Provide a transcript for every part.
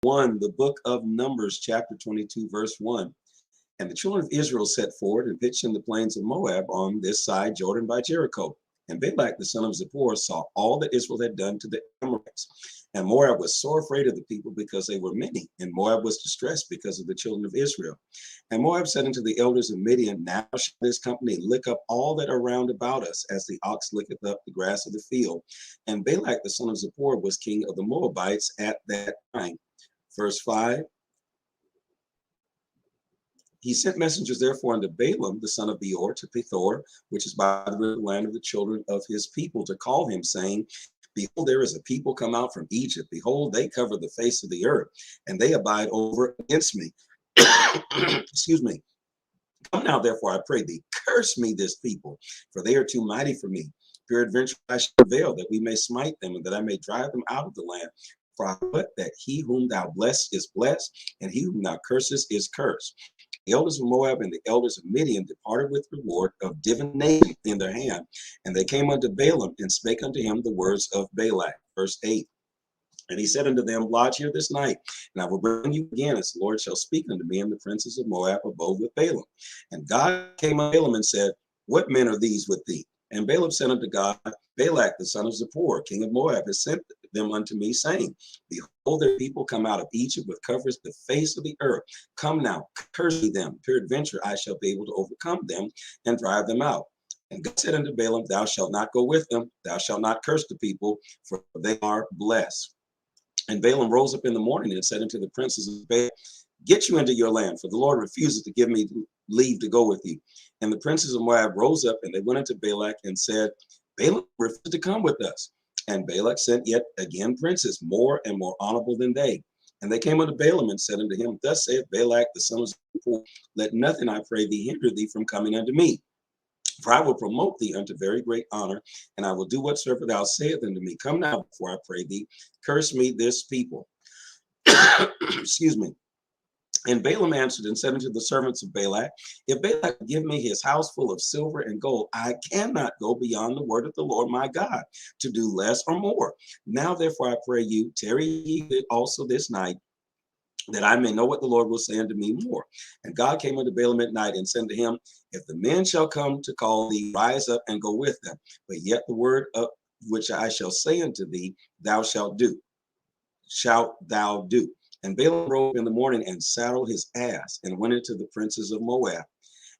1, the book of Numbers, chapter 22, verse 1. And the children of Israel set forward and pitched in the plains of Moab on this side Jordan by Jericho. And Balak the son of Zippor saw all that Israel had done to the Amorites. And Moab was sore afraid of the people because they were many, and Moab was distressed because of the children of Israel. And Moab said unto the elders of Midian, Now shall this company lick up all that are round about us, as the ox licketh up the grass of the field. And Balak the son of Zippor was king of the Moabites at that time. Verse 5. He sent messengers therefore unto Balaam, the son of Beor, to Pethor, which is by the land of the children of his people, to call him, saying, Behold, there is a people come out from Egypt. Behold, they cover the face of the earth, and they abide over against me. Excuse me. Come now, therefore, I pray thee, curse me this people, for they are too mighty for me. Peradventure I shall prevail, that we may smite them, and that I may drive them out of the land. For I put that he whom thou blessed is blessed, and he whom thou cursest is cursed. The elders of Moab and the elders of Midian departed with reward of divination in their hand, and they came unto Balaam and spake unto him the words of Balak. Verse 8. And he said unto them, Lodge here this night, and I will bring you again, as the Lord shall speak unto me. And the princes of Moab abode with Balaam. And God came unto Balaam and said, What men are these with thee? And Balaam said unto God, Balak the son of Zippor, king of Moab, has sent them unto me, saying, Behold, their people come out of Egypt with covers the face of the earth. Come now, curse me them. Peradventure I shall be able to overcome them and drive them out. And God said unto Balaam, Thou shalt not go with them. Thou shalt not curse the people, for they are blessed. And Balaam rose up in the morning and said unto the princes of Balaam, Get you into your land, for the Lord refuses to give me leave to go with you. And the princes of Moab rose up, and they went unto Balak and said, Balaam refused to come with us. And Balak sent yet again princes, more and more honorable than they. And they came unto Balaam and said unto him, Thus saith Balak the son of Zippor, Let nothing, I pray thee, hinder thee from coming unto me. For I will promote thee unto very great honor, and I will do whatsoever thou sayest unto me. Come now, before I pray thee, curse me this people. Excuse me. And Balaam answered and said unto the servants of Balak, If Balak give me his house full of silver and gold, I cannot go beyond the word of the Lord my God, to do less or more. Now therefore I pray you, tarry ye also this night, that I may know what the Lord will say unto me more. And God came unto Balaam at night and said unto him, If the men shall come to call thee, rise up and go with them. But yet the word of which I shall say unto thee, thou shalt do. Shalt thou do. And Balaam rose in the morning and saddled his ass and went into the princes of Moab.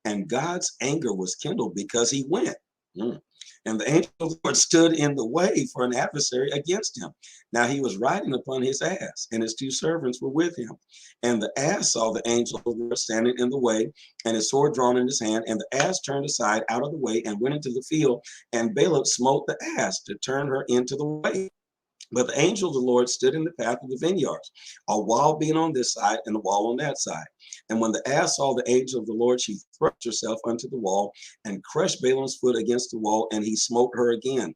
And God's anger was kindled because he went. And the angel of the Lord stood in the way for an adversary against him. Now he was riding upon his ass, and his two servants were with him. And the ass saw the angel of the Lord standing in the way, and his sword drawn in his hand. And the ass turned aside out of the way and went into the field. And Balaam smote the ass to turn her into the way. But the angel of the Lord stood in the path of the vineyards, a wall being on this side and a wall on that side. And when the ass saw the angel of the Lord, she thrust herself unto the wall and crushed Balaam's foot against the wall, and he smote her again.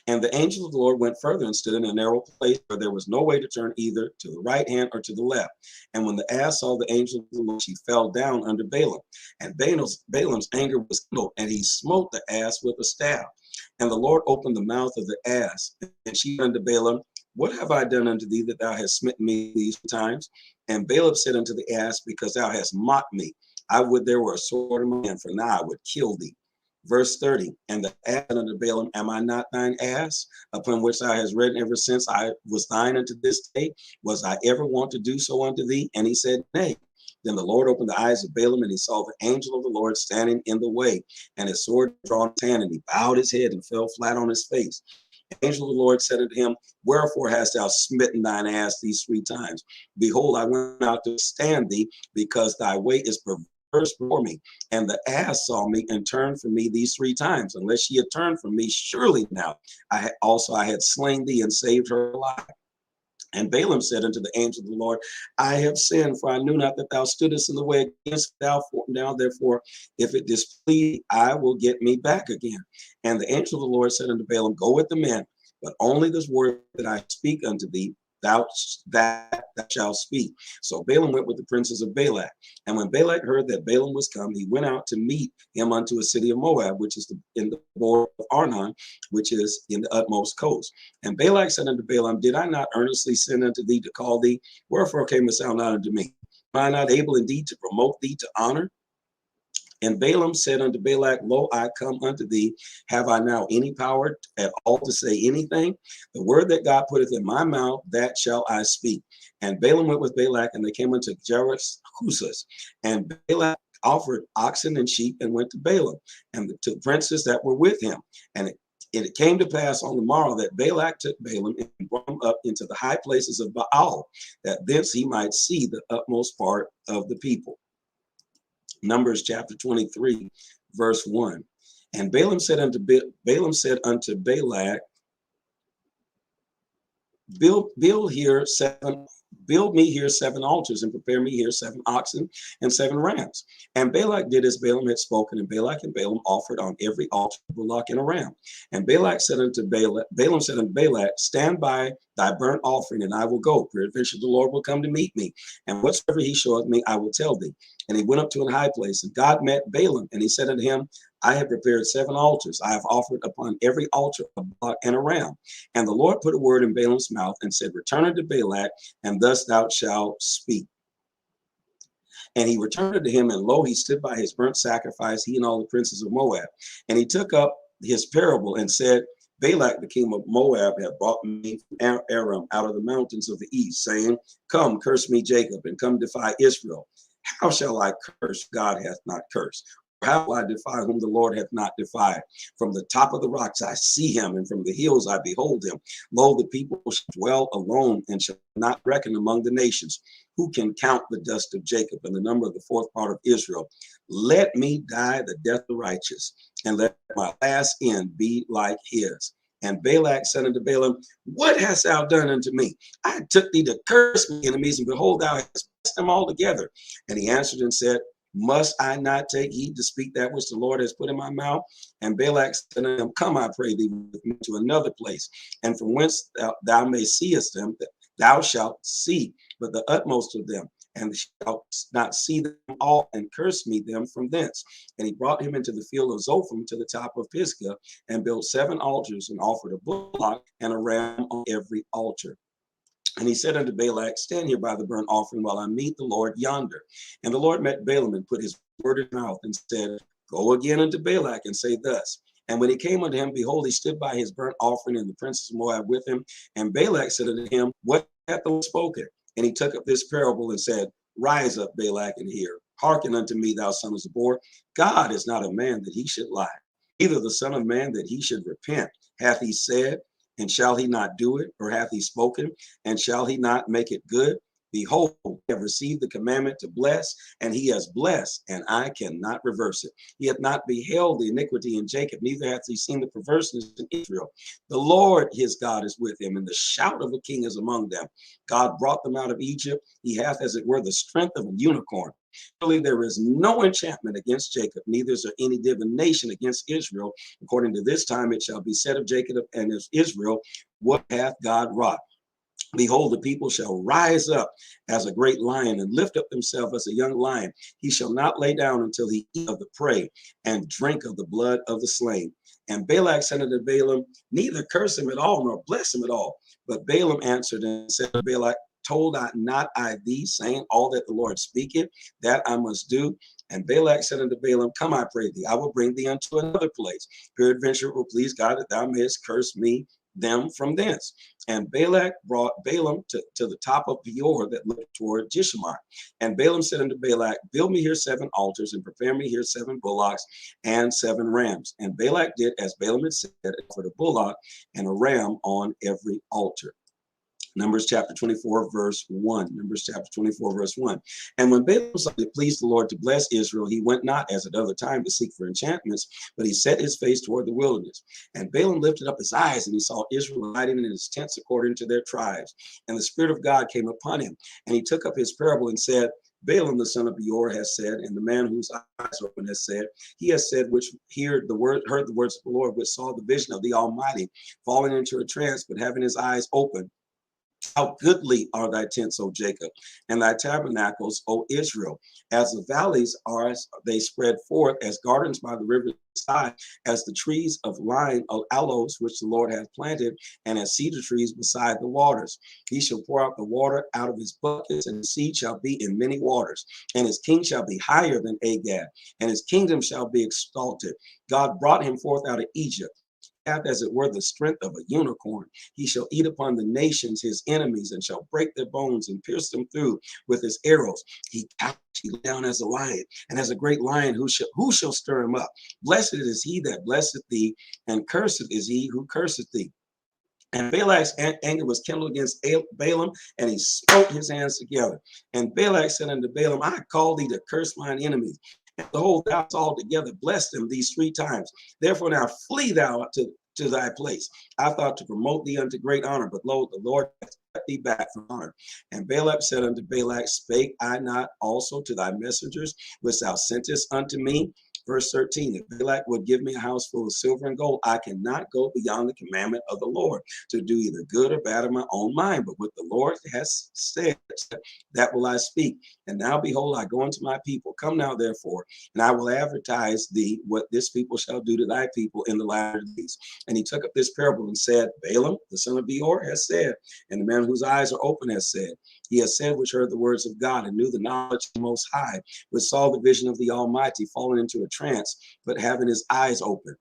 And the angel of the Lord went further and stood in a narrow place where there was no way to turn either to the right hand or to the left. And when the ass saw the angel of the Lord, she fell down under Balaam. And Balaam's anger was kindled, and he smote the ass with a staff. And the Lord opened the mouth of the ass, and she unto Balaam, What have I done unto thee that thou hast smitten me these times? And Balaam said unto the ass, Because thou hast mocked me, I would there were a sword in my hand, for now I would kill thee. Verse 30, and the ass unto Balaam, Am I not thine ass, upon which thou hast ridden ever since I was thine unto this day? Was I ever wont to do so unto thee? And he said, Nay. Then the Lord opened the eyes of Balaam, and he saw the angel of the Lord standing in the way, and his sword drawn in his hand, and he bowed his head and fell flat on his face. The angel of the Lord said unto him, Wherefore hast thou smitten thine ass these 3 times? Behold, I went out to stand thee, because thy way is perverse before me. And the ass saw me and turned from me these 3 times. Unless she had turned from me, surely now I had slain thee and saved her alive. And Balaam said unto the angel of the Lord, I have sinned, for I knew not that thou stoodest in the way against thou. Now, therefore, if it displease, I will get me back again. And the angel of the Lord said unto Balaam, Go with the men, but only this word that I speak unto thee, that thou shalt speak. So Balaam went with the princes of Balak. And when Balak heard that Balaam was come, he went out to meet him unto a city of Moab, which is in the border of Arnon, which is in the utmost coast. And Balak said unto Balaam, did I not earnestly send unto thee to call thee? Wherefore camest thou not unto me? Am I not able indeed to promote thee to honor? And Balaam said unto Balak, lo, I come unto thee. Have I now any power at all to say anything? The word that God putteth in my mouth, that shall I speak. And Balaam went with Balak, and they came unto Jerichus. And Balak offered oxen and sheep and went to Balaam and to the princes that were with him. And it came to pass on the morrow that Balak took Balaam and brought him up into the high places of Baal, that thence he might see the utmost part of the people. Numbers chapter 23, verse 1. And Balaam said unto Balak, build me here 7 altars and prepare me here 7 oxen and 7 rams. And Balak did as Balaam had spoken, and Balak and Balaam offered on every altar a bullock and a ram. And Balaam said unto Balak, stand by thy burnt offering, and I will go. Peradventure the Lord will come to meet me, and whatsoever he showeth me, I will tell thee. And he went up to an high place, and God met Balaam, and he said unto him, I have prepared 7 altars. I have offered upon every altar a bullock and a ram. And the Lord put a word in Balaam's mouth and said, return unto Balak, and thus thou shalt speak. And he returned unto him, and lo, he stood by his burnt sacrifice, he and all the princes of Moab. And he took up his parable and said, Balak, the king of Moab, hath brought me from Aram out of the mountains of the east, saying, come, curse me, Jacob, and come defy Israel. How shall I curse? God hath not cursed. How will I defy whom the Lord hath not defied? From the top of the rocks I see him, and from the hills I behold him. Lo, the people shall dwell alone, and shall not reckon among the nations. Who can count the dust of Jacob and the number of the 4th part of Israel? Let me die the death of the righteous, and let my last end be like his. And Balak said unto Balaam, what hast thou done unto me? I took thee to curse my enemies, and behold, thou hast blessed them all together. And he answered and said, must I not take heed to speak that which the Lord has put in my mouth? And Balak said unto him, come, I pray thee, with me to another place, and from whence thou mayst seest them, thou shalt see but the utmost of them, and shalt not see them all, and curse me them from thence. And he brought him into the field of Zophim to the top of Pisgah, and built 7 altars, and offered a bullock and a ram on every altar. And he said unto Balak, stand here by the burnt offering while I meet the Lord yonder. And the Lord met Balaam and put his word in his mouth and said, go again unto Balak and say thus. And when he came unto him, behold, he stood by his burnt offering, and the princes of Moab with him. And Balak said unto him, what hath the Lord spoken? And he took up this parable and said, rise up, Balak, and hear. Hearken unto me, thou son of Zippor. God is not a man that he should lie, neither the son of man that he should repent. Hath he said, and shall he not do it? Or hath he spoken, and shall he not make it good? Behold, I have received the commandment to bless, and he has blessed, and I cannot reverse it. He hath not beheld the iniquity in Jacob, neither hath he seen the perverseness in Israel. The Lord his God is with him, and the shout of a king is among them. God brought them out of Egypt. He hath, as it were, the strength of a unicorn. Surely there is no enchantment against Jacob, neither is there any divination against Israel. According to this time it shall be said of Jacob and of Israel, what hath God wrought? Behold, the people shall rise up as a great lion and lift up themselves as a young lion. He shall not lay down until he eat of the prey and drink of the blood of the slain. And Balak said unto Balaam, neither curse him at all, nor bless him at all. But Balaam answered and said to Balak, told I not I thee, saying, all that the Lord speaketh, that I must do? And Balak said unto Balaam, come, I pray thee, I will bring thee unto another place. Peradventure it will please God that thou mayest curse me them from thence. And Balak brought Balaam to the top of Peor that looked toward Jeshimon. And Balaam said unto Balak, build me here 7 altars, and prepare me here 7 bullocks and 7 rams. And Balak did as Balaam had said, and offered a bullock and a ram on every altar. Numbers chapter 24, verse 1. Numbers chapter 24, verse 1. And when Balaam saw it pleased the Lord to bless Israel, he went not as at other time to seek for enchantments, but he set his face toward the wilderness. And Balaam lifted up his eyes, and he saw Israel hiding in his tents according to their tribes. And the Spirit of God came upon him. And he took up his parable and said, Balaam the son of Beor has said, and the man whose eyes are open has said, he has said, which heard the words of the Lord, which saw the vision of the Almighty, falling into a trance, but having his eyes open, How goodly are thy tents, O Jacob, and thy tabernacles, O Israel. As the valleys are, as they spread forth, as gardens by the river's side, as the trees of line of aloes, which the Lord hath planted, and as cedar trees beside the waters. He shall pour out the water out of his buckets, and his seed shall be in many waters. And his king shall be higher than Agag, and his kingdom shall be exalted. God brought him forth out of Egypt. He hath, as it were, the strength of a unicorn. He shall eat upon the nations, his enemies, and shall break their bones and pierce them through with his arrows. He couched, he lay down as a lion, and as a great lion, who shall stir him up? Blessed is he that blesseth thee, and cursed is he who curseth thee. And Balak's anger was kindled against Balaam, and he smote his hands together. And Balak said unto Balaam, I call thee to curse mine enemies. And behold, thou hast altogether blessed them these 3 times. Therefore now flee thou to thy place. I thought to promote thee unto great honor, but lo, the Lord hath kept thee back from honor. And Balak said unto Balak, spake I not also to thy messengers, which thou sentest unto me? Verse 13, if Balak would give me a house full of silver and gold, I cannot go beyond the commandment of the Lord to do either good or bad in my own mind. But what the Lord has said, that will I speak. And now behold, I go unto my people. Come now, therefore, and I will advertise thee what this people shall do to thy people in the latter days. And he took up this parable and said, Balaam, the son of Beor, has said, and the man whose eyes are open has said, he has said, which heard the words of God and knew the knowledge of the Most High, which saw the vision of the Almighty, fallen into a trance, but having his eyes open.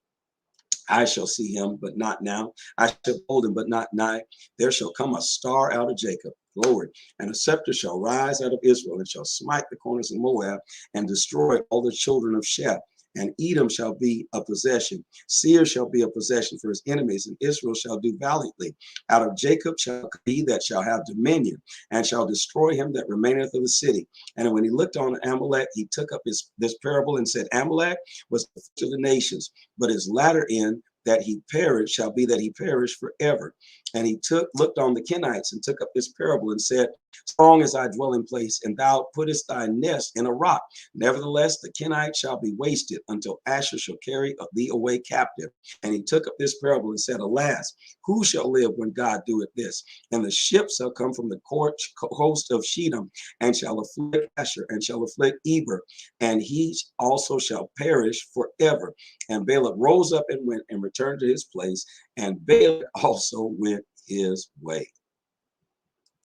I shall see him, but not now. I shall hold him, but not nigh. There shall come a star out of Jacob, glory, and a scepter shall rise out of Israel, and shall smite the corners of Moab, and destroy all the children of Sheth. And Edom shall be a possession. Seir shall be a possession for his enemies, and Israel shall do valiantly. Out of Jacob shall be that shall have dominion, and shall destroy him that remaineth of the city. And when he looked on Amalek, he took up this parable and said, Amalek was the first of the nations, but his latter end that he perished shall be that he perish forever. And he looked on the Kenites and took up this parable and said, strong is thy dwelling place, and thou puttest thy nest in a rock. Nevertheless, the Kenites shall be wasted until Asher shall carry thee away captive. And he took up this parable and said, alas, who shall live when God doeth this? And the ships shall come from the coast of Shedem, and shall afflict Asher, and shall afflict Eber, and he also shall perish forever. And Balak rose up and went and returned to his place, and Balak also went his way.